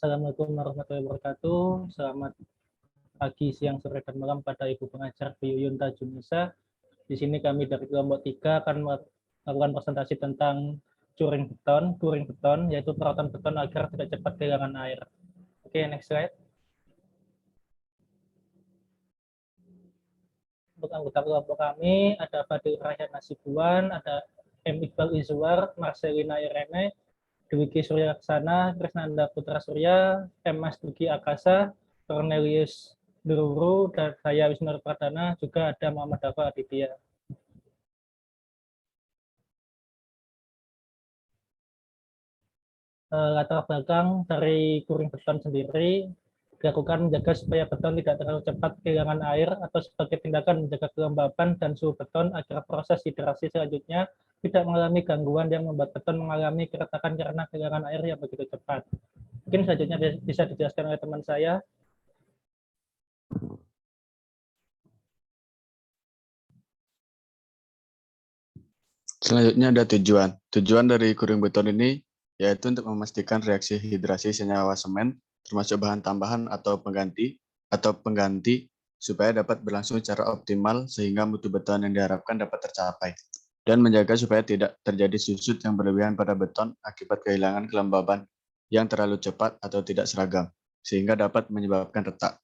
Assalamualaikum warahmatullahi wabarakatuh. Selamat pagi, siang, sore, dan malam pada Ibu Pengajar Bu Yuyun Tajunisa. Di sini kami dari kelompok 3 akan melakukan presentasi tentang curing beton, yaitu perawatan beton agar tidak cepat kehilangan air. Oke, next slide. Untuk anggota kelompok kami ada Fadil Rayhan Nasibuan, ada M. Iqbal Izwar, Marcelina Irene, Dwiki Surya Laksana, Krisnanda Putra Surya, M. Mas Duki Akasa, Cornelius Dururu, dan saya Wisnu Pradana, juga ada Muhammad Dafa Aditya. Latar belakang dari kuring beton sendiri dilakukan menjaga supaya beton tidak terlalu cepat kehilangan air atau sebagai tindakan menjaga kelembapan dan suhu beton agar proses hidrasi selanjutnya tidak mengalami gangguan yang membuat beton mengalami keretakan karena kehilangan air yang begitu cepat. Mungkin selanjutnya bisa dijelaskan oleh teman saya. Selanjutnya ada tujuan. Tujuan dari kuring beton ini yaitu untuk memastikan reaksi hidrasi senyawa semen termasuk bahan tambahan atau pengganti supaya dapat berlangsung secara optimal sehingga mutu beton yang diharapkan dapat tercapai dan menjaga supaya tidak terjadi susut yang berlebihan pada beton akibat kehilangan kelembaban yang terlalu cepat atau tidak seragam sehingga dapat menyebabkan retak.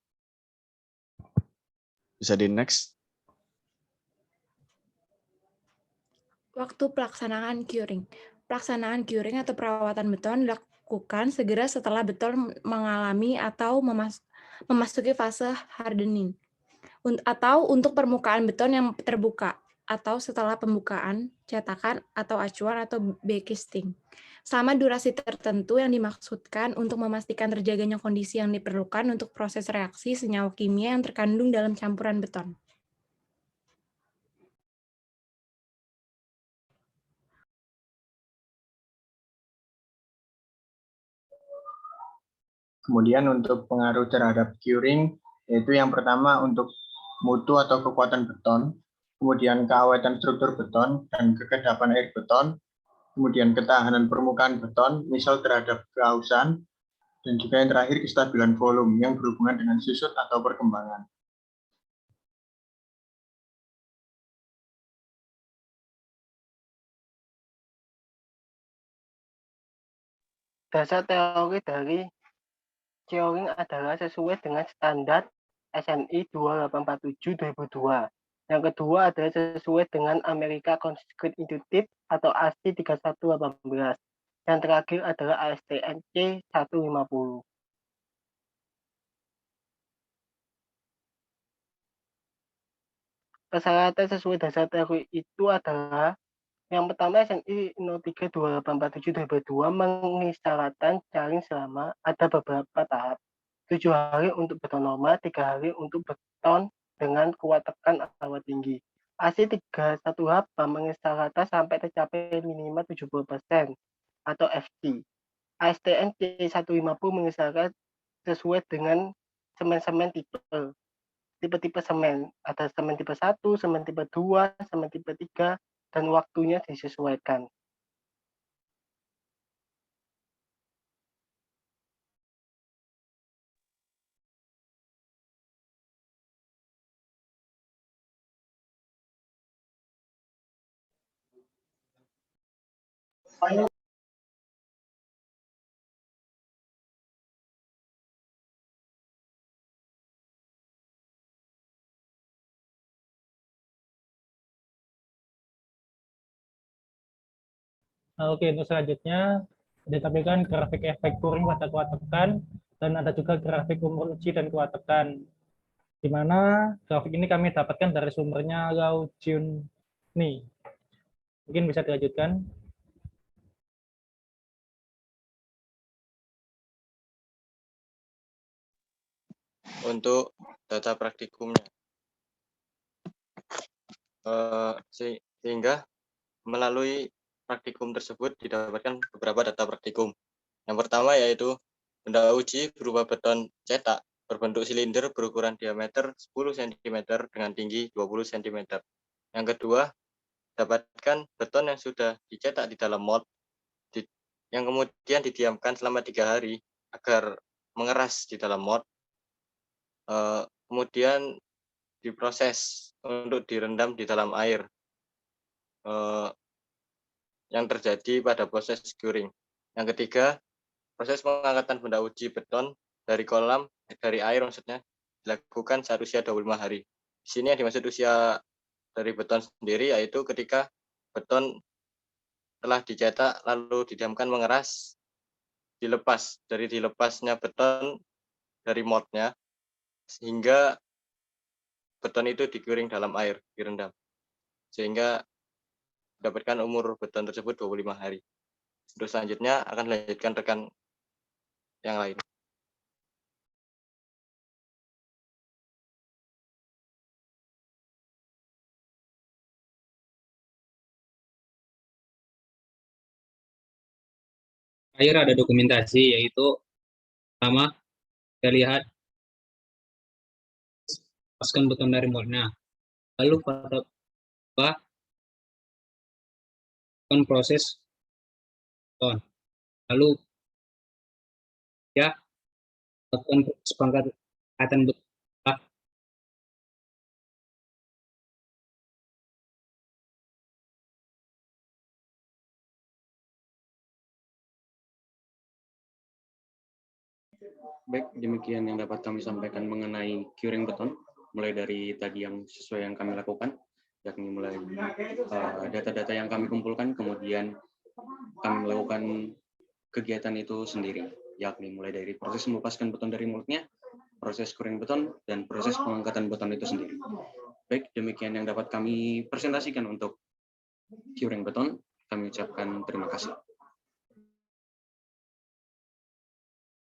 Bisa di next. Waktu pelaksanaan curing. Pelaksanaan curing atau perawatan beton dilakukan segera setelah beton mengalami atau memasuki fase hardening, atau untuk permukaan beton yang terbuka, atau setelah pembukaan, cetakan, atau acuan, atau backcasting. Selama durasi tertentu yang dimaksudkan untuk memastikan terjaganya kondisi yang diperlukan untuk proses reaksi senyawa kimia yang terkandung dalam campuran beton. Kemudian untuk pengaruh terhadap curing, yaitu yang pertama untuk mutu atau kekuatan beton, kemudian keaweten struktur beton dan kekedapan air beton, kemudian ketahanan permukaan beton, misal terhadap kehausan, dan juga yang terakhir kestabilan volume yang berhubungan dengan susut atau perkembangan. Dasar teori dari curing adalah sesuai dengan standar SNI 2847/2002. Yang kedua adalah sesuai dengan America Concrete Institute atau ASTI 3118. Yang terakhir adalah ASTM-C 150. Persyaratan sesuai dasar teori itu adalah yang pertama SNI 03/2847/2002 mengisyaratkan curing selama ada beberapa tahap. 7 hari untuk beton normal, 3 hari untuk beton dengan kuat tekan atau tinggi. ASI 31H mengisyaratkan sampai tercapai minimal 70% atau FC. ASTM C150 mengisyaratkan sesuai dengan semen-semen tipe-tipe semen. Ada semen tipe 1, semen tipe 2, semen tipe 3, dan waktunya disesuaikan. Oke, untuk selanjutnya ditampilkan grafik efek kuring pada kuat tekan dan ada juga grafik umur uji dan kuat tekan. Di mana grafik ini kami dapatkan dari sumbernya Lau Jun Ni. Mungkin bisa dilanjutkan. Untuk data praktikumnya, sehingga melalui praktikum tersebut didapatkan beberapa data praktikum. Yang pertama yaitu benda uji berupa beton cetak berbentuk silinder berukuran diameter 10 cm dengan tinggi 20 cm. Yang kedua, dapatkan beton yang sudah dicetak di dalam mold yang kemudian didiamkan selama 3 hari agar mengeras di dalam mold, kemudian diproses untuk direndam di dalam air yang terjadi pada proses curing. Yang ketiga, proses pengangkatan benda uji beton dari air maksudnya, dilakukan saat usia 25 hari. Di sini yang dimaksud usia dari beton sendiri yaitu ketika beton telah dicetak lalu didiamkan mengeras, dilepasnya beton dari moldnya sehingga beton itu di-curing dalam air, direndam. Sehingga mendapatkan umur beton tersebut 25 hari. Untuk selanjutnya akan dilanjutkan rekan yang lain. Akhir ada dokumentasi, yaitu pertama kita lihat lepaskan beton dari moldnya, lalu pada proses beton, lalu ya lakukan proses pengangkatan beton. Baik, demikian yang dapat kami sampaikan mengenai curing beton, mulai dari tadi yang sesuai yang kami lakukan, yakni mulai data-data yang kami kumpulkan, kemudian kami melakukan kegiatan itu sendiri, yakni mulai dari proses melepaskan beton dari moldnya, proses curing beton, dan proses pengangkatan beton itu sendiri. Baik, demikian yang dapat kami presentasikan untuk curing beton. Kami ucapkan terima kasih.